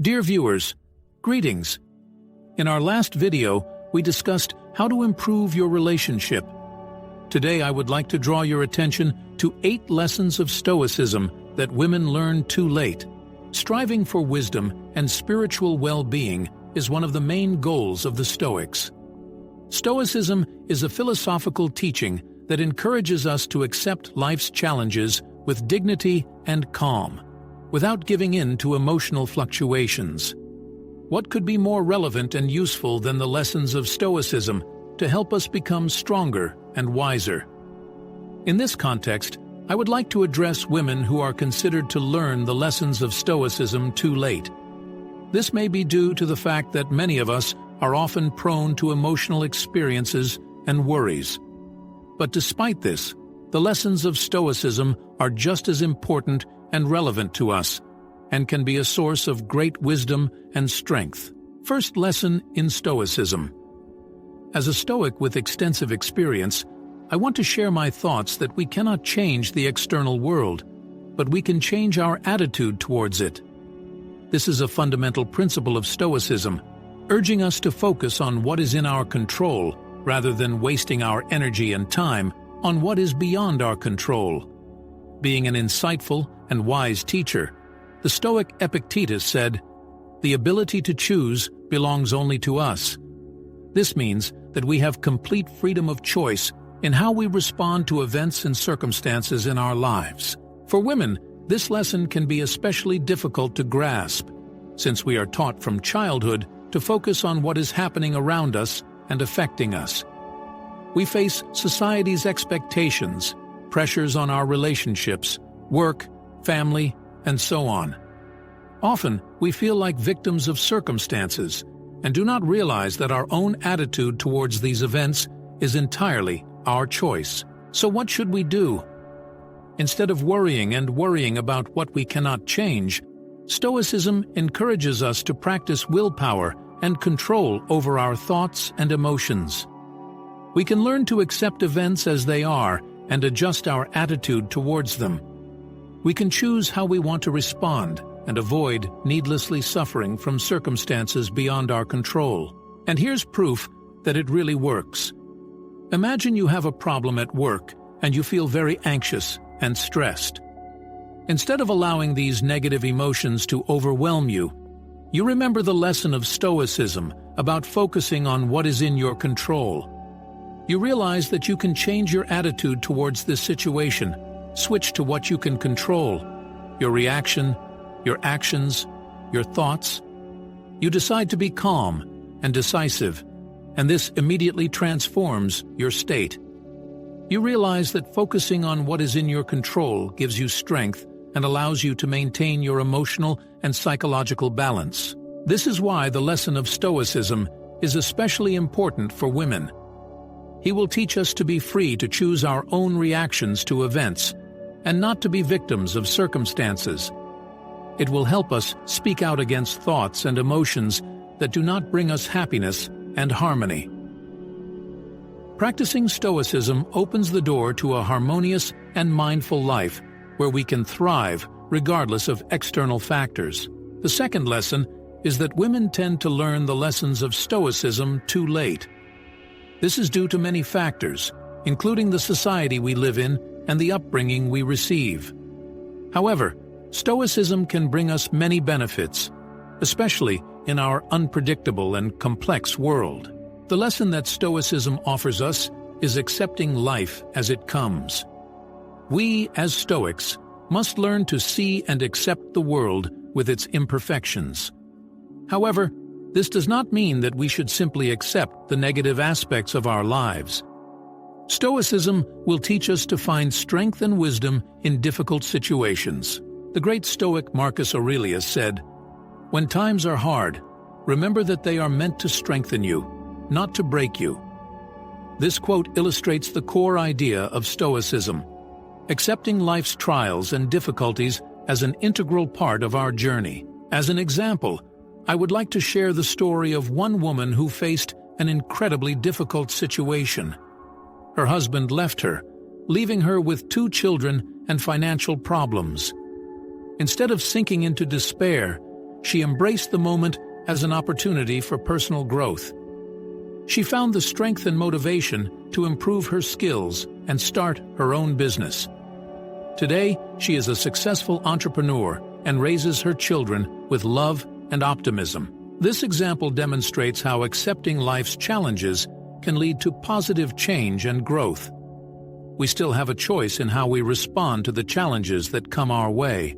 Dear viewers, greetings. In our last video, we discussed how to improve your relationship. Today, I would like to draw your attention to 8 lessons of Stoicism that women learn too late. Striving for wisdom and spiritual well-being is one of the main goals of the Stoics. Stoicism is a philosophical teaching that encourages us to accept life's challenges with dignity and calm, without giving in to emotional fluctuations. What could be more relevant and useful than the lessons of Stoicism to help us become stronger and wiser? In this context, I would like to address women who are considered to learn the lessons of Stoicism too late. This may be due to the fact that many of us are often prone to emotional experiences and worries. But despite this, the lessons of Stoicism are just as important and relevant to us, and can be a source of great wisdom and strength. First lesson in Stoicism. As a Stoic with extensive experience, I want to share my thoughts that we cannot change the external world, but we can change our attitude towards it. This is a fundamental principle of Stoicism, urging us to focus on what is in our control rather than wasting our energy and time on what is beyond our control. Being an insightful and wise teacher, the Stoic Epictetus said, "The ability to choose belongs only to us." This means that we have complete freedom of choice in how we respond to events and circumstances in our lives. For women, this lesson can be especially difficult to grasp, since we are taught from childhood to focus on what is happening around us and affecting us. We face society's expectations, pressures on our relationships, work, family, and so on. Often, we feel like victims of circumstances and do not realize that our own attitude towards these events is entirely our choice. So what should we do? Instead of worrying about what we cannot change, Stoicism encourages us to practice willpower and control over our thoughts and emotions. We can learn to accept events as they are and adjust our attitude towards them. We can choose how we want to respond and avoid needlessly suffering from circumstances beyond our control. And here's proof that it really works. Imagine you have a problem at work and you feel very anxious and stressed. Instead of allowing these negative emotions to overwhelm you, you remember the lesson of Stoicism about focusing on what is in your control. You realize that you can change your attitude towards this situation, switch to what you can control, your reaction, your actions, your thoughts. You decide to be calm and decisive, and this immediately transforms your state. You realize that focusing on what is in your control gives you strength and allows you to maintain your emotional and psychological balance. This is why the lesson of Stoicism is especially important for women. He will teach us to be free to choose our own reactions to events and not to be victims of circumstances. It will help us speak out against thoughts and emotions that do not bring us happiness and harmony. Practicing Stoicism opens the door to a harmonious and mindful life where we can thrive regardless of external factors. The second lesson is that women tend to learn the lessons of Stoicism too late. This is due to many factors, including the society we live in and the upbringing we receive. However, Stoicism can bring us many benefits, especially in our unpredictable and complex world. The lesson that Stoicism offers us is accepting life as it comes. We, as Stoics, must learn to see and accept the world with its imperfections. However, this does not mean that we should simply accept the negative aspects of our lives. Stoicism will teach us to find strength and wisdom in difficult situations. The great Stoic Marcus Aurelius said, "When times are hard, remember that they are meant to strengthen you, not to break you." This quote illustrates the core idea of Stoicism, accepting life's trials and difficulties as an integral part of our journey. As an example, I would like to share the story of one woman who faced an incredibly difficult situation. Her husband left her, leaving her with 2 children and financial problems. Instead of sinking into despair, she embraced the moment as an opportunity for personal growth. She found the strength and motivation to improve her skills and start her own business. Today, she is a successful entrepreneur and raises her children with love and optimism. This example demonstrates how accepting life's challenges can lead to positive change and growth. We still have a choice in how we respond to the challenges that come our way.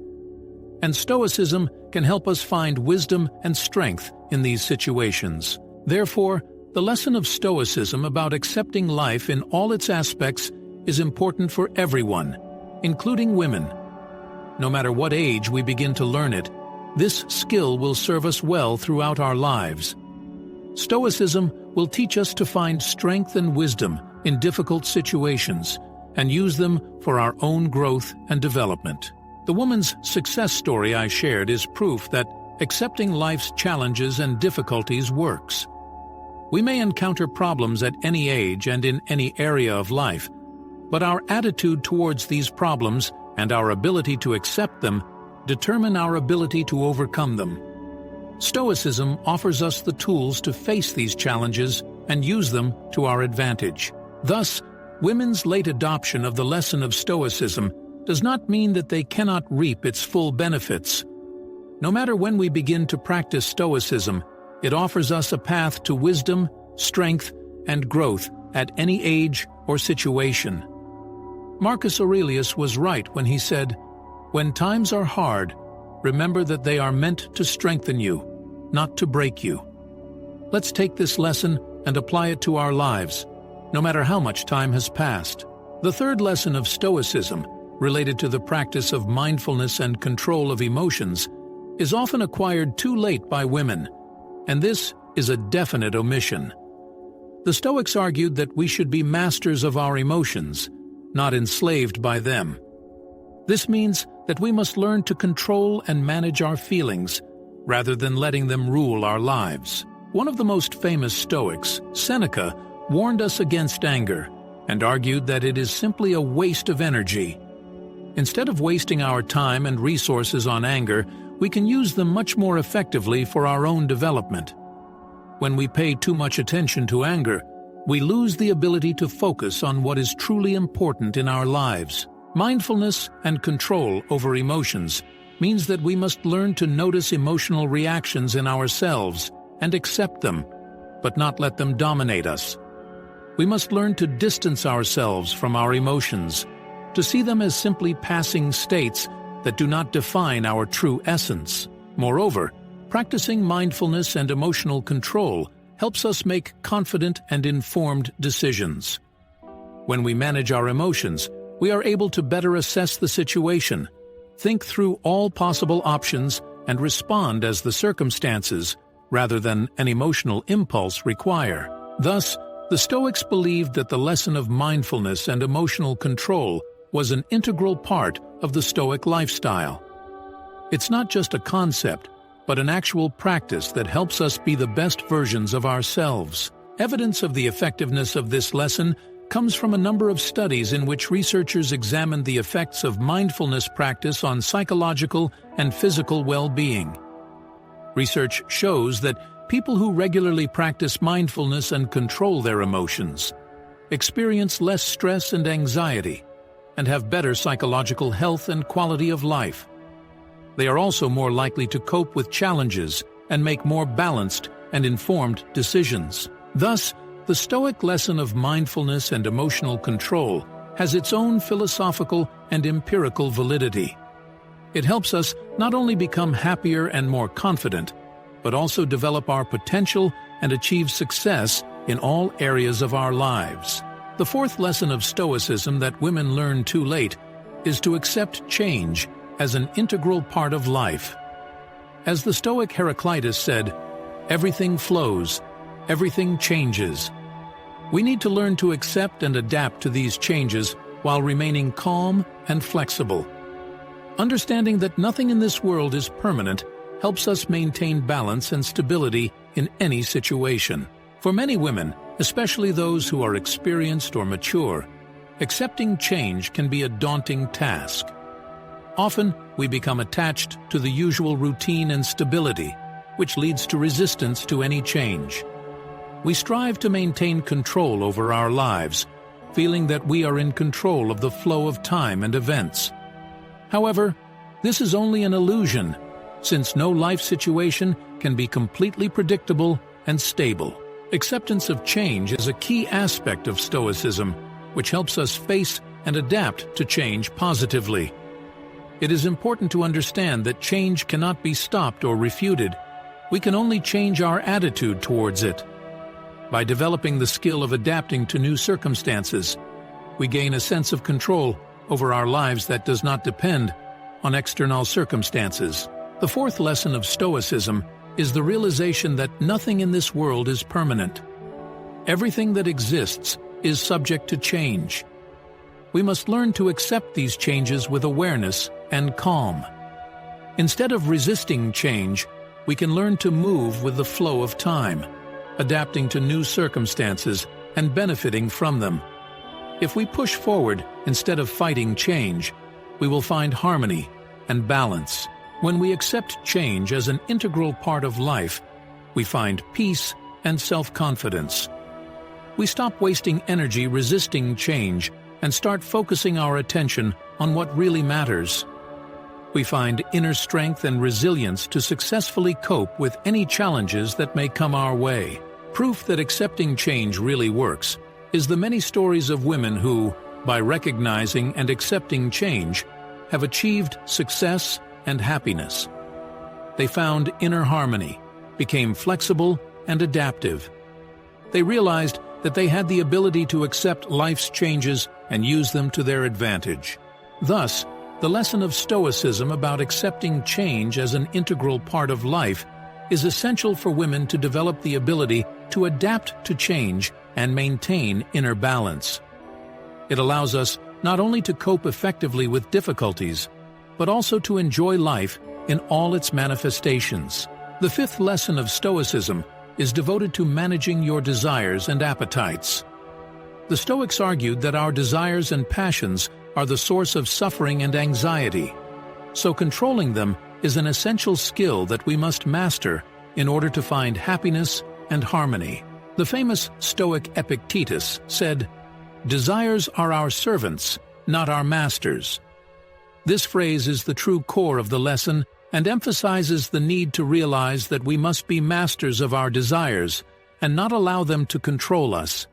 And Stoicism can help us find wisdom and strength in these situations. Therefore, the lesson of Stoicism about accepting life in all its aspects is important for everyone, including women. No matter what age we begin to learn it, this skill will serve us well throughout our lives. Stoicism will teach us to find strength and wisdom in difficult situations and use them for our own growth and development. The woman's success story I shared is proof that accepting life's challenges and difficulties works. We may encounter problems at any age and in any area of life, but our attitude towards these problems and our ability to accept them determine our ability to overcome them. Stoicism offers us the tools to face these challenges and use them to our advantage. Thus, women's late adoption of the lesson of Stoicism does not mean that they cannot reap its full benefits. No matter when we begin to practice Stoicism, it offers us a path to wisdom, strength, and growth at any age or situation. Marcus Aurelius was right when he said, "When times are hard, remember that they are meant to strengthen you, not to break you." Let's take this lesson and apply it to our lives, no matter how much time has passed. The third lesson of Stoicism, related to the practice of mindfulness and control of emotions, is often acquired too late by women, and this is a definite omission. The Stoics argued that we should be masters of our emotions, not enslaved by them. This means that we must learn to control and manage our feelings, rather than letting them rule our lives. One of the most famous Stoics, Seneca, warned us against anger and argued that it is simply a waste of energy. Instead of wasting our time and resources on anger, we can use them much more effectively for our own development. When we pay too much attention to anger, we lose the ability to focus on what is truly important in our lives. Mindfulness and control over emotions means that we must learn to notice emotional reactions in ourselves and accept them, but not let them dominate us. We must learn to distance ourselves from our emotions, to see them as simply passing states that do not define our true essence. Moreover, practicing mindfulness and emotional control helps us make confident and informed decisions. When we manage our emotions, we are able to better assess the situation, think through all possible options, and respond as the circumstances, rather than an emotional impulse, require. Thus, the Stoics believed that the lesson of mindfulness and emotional control was an integral part of the Stoic lifestyle. It's not just a concept, but an actual practice that helps us be the best versions of ourselves. Evidence of the effectiveness of this lesson comes from a number of studies in which researchers examined the effects of mindfulness practice on psychological and physical well-being. Research shows that people who regularly practice mindfulness and control their emotions experience less stress and anxiety and have better psychological health and quality of life. They are also more likely to cope with challenges and make more balanced and informed decisions. Thus, the Stoic lesson of mindfulness and emotional control has its own philosophical and empirical validity. It helps us not only become happier and more confident, but also develop our potential and achieve success in all areas of our lives. The fourth lesson of Stoicism that women learn too late is to accept change as an integral part of life. As the Stoic Heraclitus said, "Everything flows, everything changes." We need to learn to accept and adapt to these changes while remaining calm and flexible. Understanding that nothing in this world is permanent helps us maintain balance and stability in any situation. For many women, especially those who are experienced or mature, accepting change can be a daunting task. Often, we become attached to the usual routine and stability, which leads to resistance to any change. We strive to maintain control over our lives, feeling that we are in control of the flow of time and events. However, this is only an illusion, since no life situation can be completely predictable and stable. Acceptance of change is a key aspect of Stoicism, which helps us face and adapt to change positively. It is important to understand that change cannot be stopped or refuted. We can only change our attitude towards it. By developing the skill of adapting to new circumstances, we gain a sense of control over our lives that does not depend on external circumstances. The fourth lesson of Stoicism is the realization that nothing in this world is permanent. Everything that exists is subject to change. We must learn to accept these changes with awareness and calm. Instead of resisting change, we can learn to move with the flow of time, adapting to new circumstances and benefiting from them. If we push forward instead of fighting change, we will find harmony and balance. When we accept change as an integral part of life, we find peace and self-confidence. We stop wasting energy resisting change and start focusing our attention on what really matters. We find inner strength and resilience to successfully cope with any challenges that may come our way. Proof that accepting change really works is the many stories of women who, by recognizing and accepting change, have achieved success and happiness. They found inner harmony, became flexible and adaptive. They realized that they had the ability to accept life's changes and use them to their advantage. Thus, the lesson of Stoicism about accepting change as an integral part of life is essential for women to develop the ability to adapt to change and maintain inner balance. It allows us not only to cope effectively with difficulties, but also to enjoy life in all its manifestations. The fifth lesson of Stoicism is devoted to managing your desires and appetites. The Stoics argued that our desires and passions are the source of suffering and anxiety, so controlling them is an essential skill that we must master in order to find happiness and harmony. The famous Stoic Epictetus said, "Desires are our servants, not our masters." This phrase is the true core of the lesson and emphasizes the need to realize that we must be masters of our desires and not allow them to control us.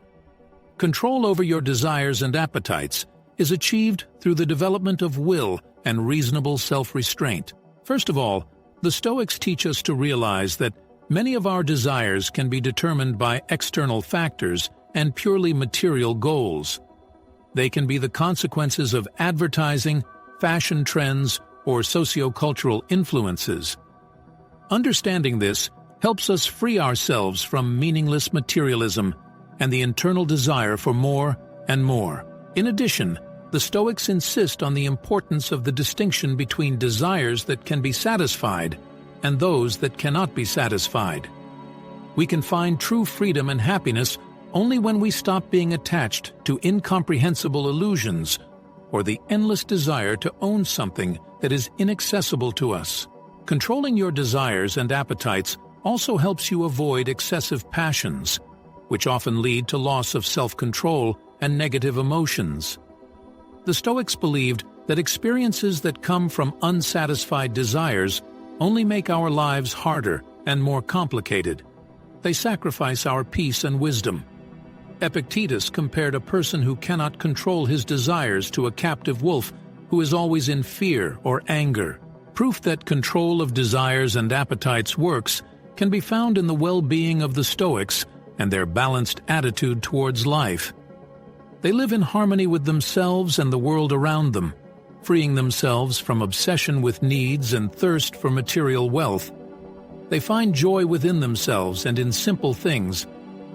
Control over your desires and appetites is achieved through the development of will and reasonable self-restraint. First of all, the Stoics teach us to realize that many of our desires can be determined by external factors and purely material goals. They can be the consequences of advertising, fashion trends, or socio-cultural influences. Understanding this helps us free ourselves from meaningless materialism and the internal desire for more and more. In addition, the Stoics insist on the importance of the distinction between desires that can be satisfied and those that cannot be satisfied. We can find true freedom and happiness only when we stop being attached to incomprehensible illusions or the endless desire to own something that is inaccessible to us. Controlling your desires and appetites also helps you avoid excessive passions, which often lead to loss of self-control and negative emotions. The Stoics believed that experiences that come from unsatisfied desires only make our lives harder and more complicated. They sacrifice our peace and wisdom. Epictetus compared a person who cannot control his desires to a captive wolf who is always in fear or anger. Proof that control of desires and appetites works can be found in the well-being of the Stoics and their balanced attitude towards life. They live in harmony with themselves and the world around them, freeing themselves from obsession with needs and thirst for material wealth. They find joy within themselves and in simple things,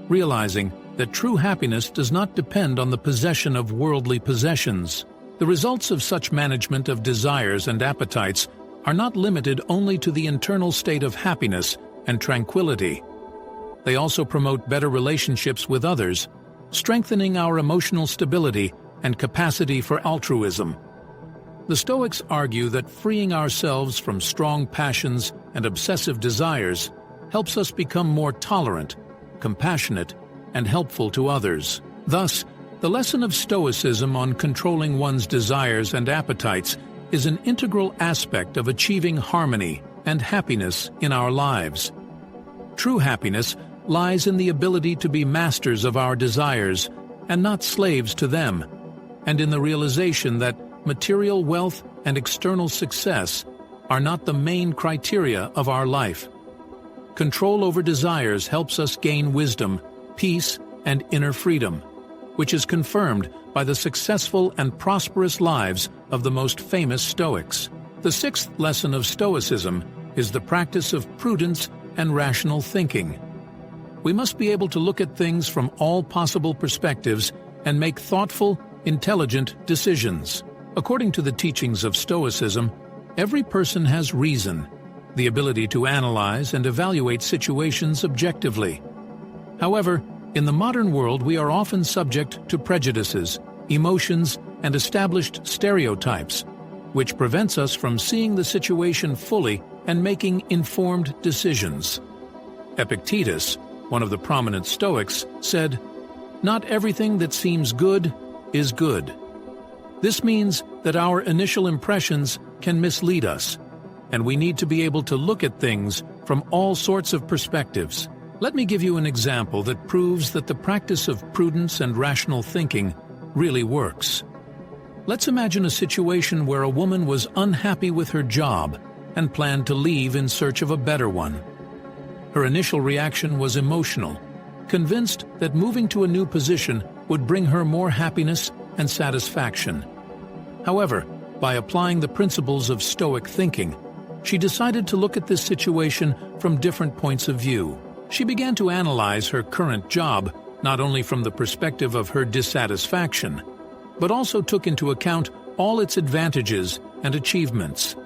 realizing that true happiness does not depend on the possession of worldly possessions. The results of such management of desires and appetites are not limited only to the internal state of happiness and tranquility. They also promote better relationships with others, strengthening our emotional stability and capacity for altruism. The Stoics argue that freeing ourselves from strong passions and obsessive desires helps us become more tolerant, compassionate, and helpful to others. Thus, the lesson of Stoicism on controlling one's desires and appetites is an integral aspect of achieving harmony and happiness in our lives. True happiness lies in the ability to be masters of our desires and not slaves to them, and in the realization that material wealth and external success are not the main criteria of our life. Control over desires helps us gain wisdom, peace, and inner freedom, which is confirmed by the successful and prosperous lives of the most famous Stoics. The sixth lesson of Stoicism is the practice of prudence and rational thinking. We must be able to look at things from all possible perspectives and make thoughtful, intelligent decisions. According to the teachings of Stoicism, every person has reason, the ability to analyze and evaluate situations objectively. However, in the modern world we are often subject to prejudices, emotions, and established stereotypes, which prevents us from seeing the situation fully and making informed decisions. Epictetus, one of the prominent Stoics, said, "Not everything that seems good is good." This means that our initial impressions can mislead us, and we need to be able to look at things from all sorts of perspectives. Let me give you an example that proves that the practice of prudence and rational thinking really works. Let's imagine a situation where a woman was unhappy with her job and planned to leave in search of a better one. Her initial reaction was emotional, convinced that moving to a new position would bring her more happiness and satisfaction. However, by applying the principles of Stoic thinking, she decided to look at this situation from different points of view. She began to analyze her current job not only from the perspective of her dissatisfaction, but also took into account all its advantages and achievements.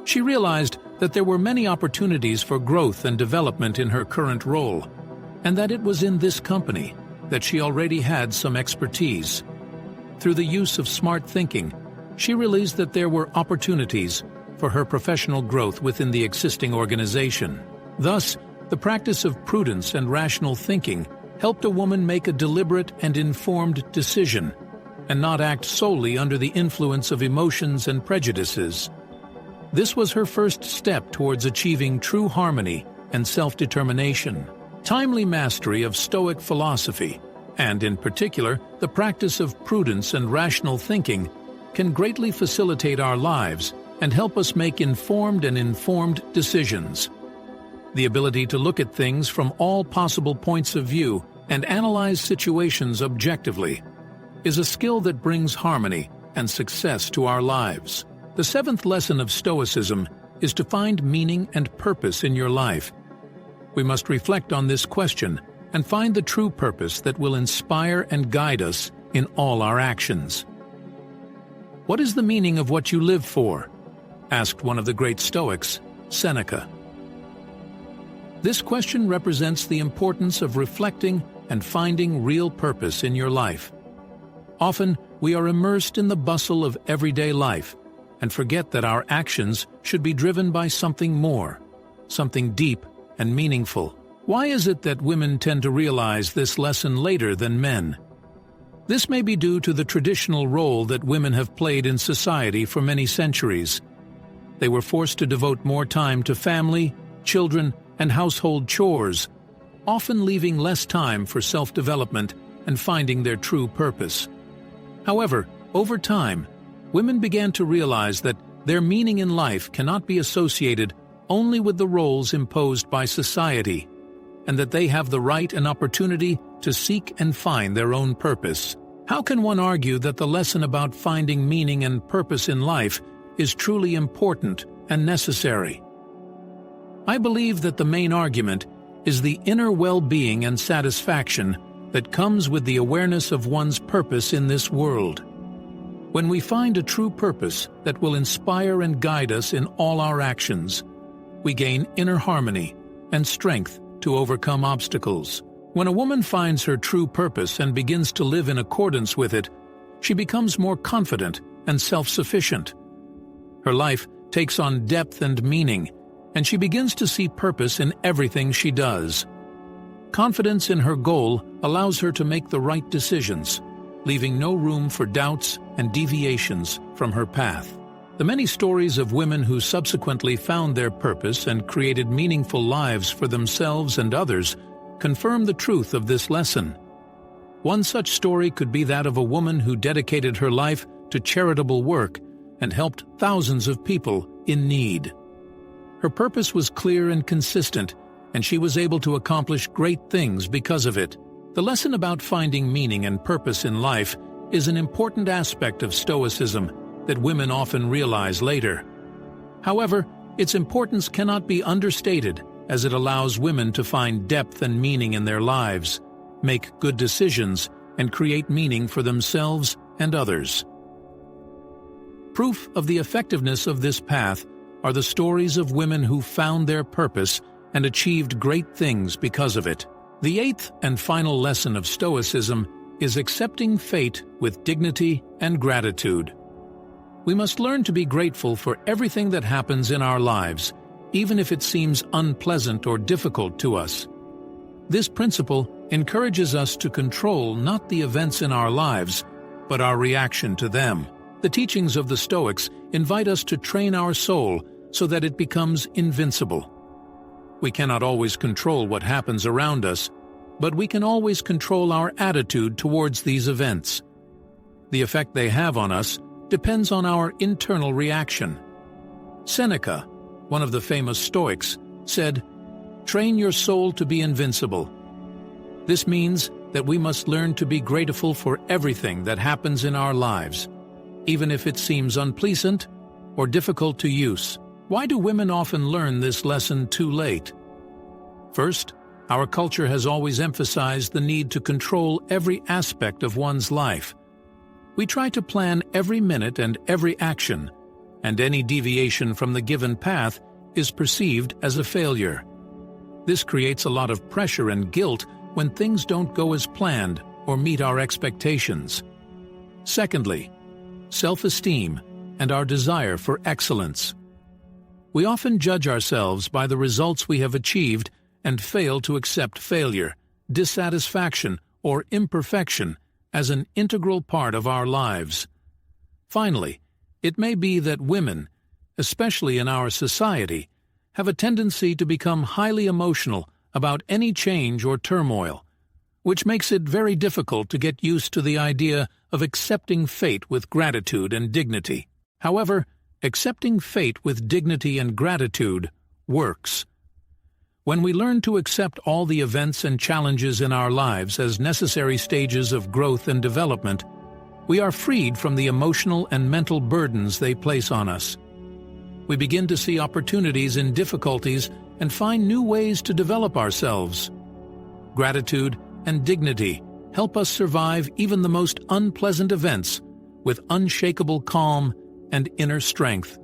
She realized that there were many opportunities for growth and development in her current role, and that it was in this company that she already had some expertise. Through the use of smart thinking, she realized that there were opportunities for her professional growth within the existing organization. Thus, the practice of prudence and rational thinking helped a woman make a deliberate and informed decision, and not act solely under the influence of emotions and prejudices. This was her first step towards achieving true harmony and self-determination. Timely mastery of Stoic philosophy, and in particular the practice of prudence and rational thinking, can greatly facilitate our lives and help us make informed decisions. The ability to look at things from all possible points of view and analyze situations objectively is a skill that brings harmony and success to our lives. The seventh lesson of Stoicism is to find meaning and purpose in your life. We must reflect on this question and find the true purpose that will inspire and guide us in all our actions. "What is the meaning of what you live for?" asked one of the great Stoics, Seneca. This question represents the importance of reflecting and finding real purpose in your life. Often, we are immersed in the bustle of everyday life and forget that our actions should be driven by something more, something deep and meaningful. Why is it that women tend to realize this lesson later than men? This may be due to the traditional role that women have played in society for many centuries. They were forced to devote more time to family, children, and household chores, often leaving less time for self-development and finding their true purpose. However, over time, women began to realize that their meaning in life cannot be associated only with the roles imposed by society, and that they have the right and opportunity to seek and find their own purpose. How can one argue that the lesson about finding meaning and purpose in life is truly important and necessary? I believe that the main argument is the inner well-being and satisfaction that comes with the awareness of one's purpose in this world. When we find a true purpose that will inspire and guide us in all our actions, we gain inner harmony and strength to overcome obstacles. When a woman finds her true purpose and begins to live in accordance with it, she becomes more confident and self-sufficient. Her life takes on depth and meaning, and she begins to see purpose in everything she does. Confidence in her goal allows her to make the right decisions, leaving no room for doubts and deviations from her path. The many stories of women who subsequently found their purpose and created meaningful lives for themselves and others confirm the truth of this lesson. One such story could be that of a woman who dedicated her life to charitable work and helped thousands of people in need. Her purpose was clear and consistent, and she was able to accomplish great things because of it. The lesson about finding meaning and purpose in life is an important aspect of Stoicism that women often realize later. However, its importance cannot be understated, as it allows women to find depth and meaning in their lives, make good decisions, and create meaning for themselves and others. Proof of the effectiveness of this path are the stories of women who found their purpose and achieved great things because of it. The eighth and final lesson of Stoicism is accepting fate with dignity and gratitude. We must learn to be grateful for everything that happens in our lives, even if it seems unpleasant or difficult to us. This principle encourages us to control not the events in our lives, but our reaction to them. The teachings of the Stoics invite us to train our soul so that it becomes invincible. We cannot always control what happens around us, but we can always control our attitude towards these events. The effect they have on us depends on our internal reaction. Seneca, one of the famous Stoics, said, "Train your soul to be invincible." This means that we must learn to be grateful for everything that happens in our lives, even if it seems unpleasant or difficult to use. Why do women often learn this lesson too late? First, our culture has always emphasized the need to control every aspect of one's life. We try to plan every minute and every action, and any deviation from the given path is perceived as a failure. This creates a lot of pressure and guilt when things don't go as planned or meet our expectations. Secondly, self-esteem and our desire for excellence. We often judge ourselves by the results we have achieved and fail to accept failure, dissatisfaction, or imperfection as an integral part of our lives. Finally, it may be that women, especially in our society, have a tendency to become highly emotional about any change or turmoil, which makes it very difficult to get used to the idea of accepting fate with gratitude and dignity. However, accepting fate with dignity and gratitude works. When we learn to accept all the events and challenges in our lives as necessary stages of growth and development, we are freed from the emotional and mental burdens they place on us. We begin to see opportunities in difficulties and find new ways to develop ourselves. Gratitude and dignity help us survive even the most unpleasant events with unshakable calm and inner strength.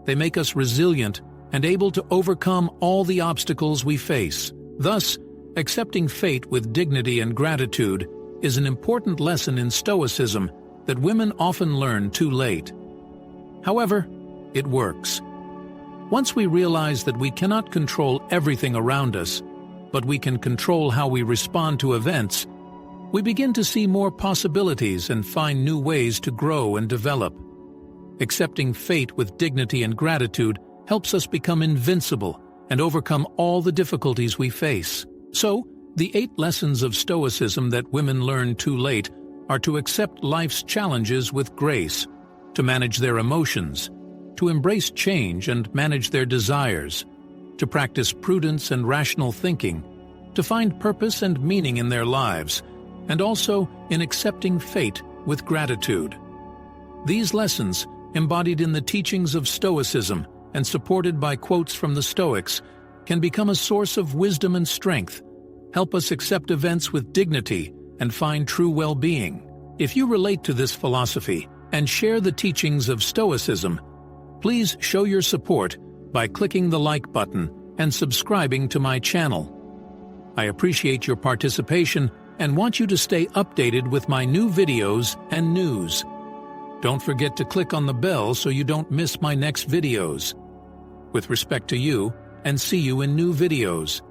They make us resilient and able to overcome all the obstacles we face. Thus, accepting fate with dignity and gratitude is an important lesson in Stoicism that women often learn too late. However, it works. Once we realize that we cannot control everything around us, but we can control how we respond to events, we begin to see more possibilities and find new ways to grow and develop. Accepting fate with dignity and gratitude helps us become invincible and overcome all the difficulties we face. So, the 8 lessons of Stoicism that women learn too late are to accept life's challenges with grace, to manage their emotions, to embrace change and manage their desires, to practice prudence and rational thinking, to find purpose and meaning in their lives, and also in accepting fate with gratitude. These lessons, embodied in the teachings of Stoicism and supported by quotes from the Stoics, can become a source of wisdom and strength, help us accept events with dignity, and find true well-being. If you relate to this philosophy and share the teachings of Stoicism, please show your support by clicking the like button and subscribing to my channel. I appreciate your participation and want you to stay updated with my new videos and news. Don't forget to click on the bell so you don't miss my next videos. With respect to you, and see you in new videos.